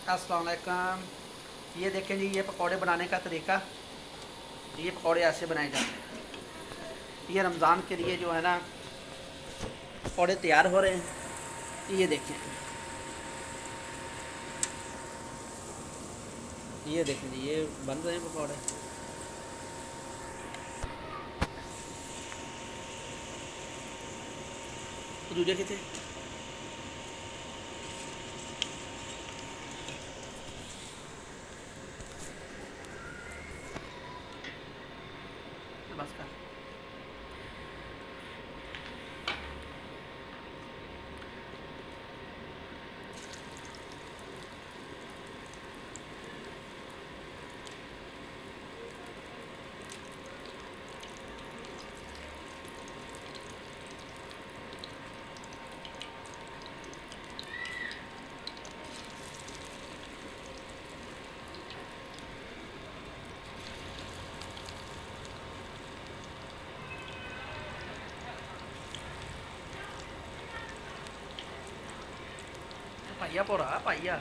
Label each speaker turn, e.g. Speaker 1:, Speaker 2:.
Speaker 1: अस्सलाम वालेकुम। ये देखें जी, ये पकौड़े बनाने का तरीका। ये पकौड़े ऐसे बनाए जाते हैं। ये रमज़ान के लिए जो है ना पकौड़े तैयार हो रहे हैं। ये देखें, ये देखें जी, ये बन रहे हैं पकौड़े। तो दूजे कितने बस कर। पाइया पोरा पाइया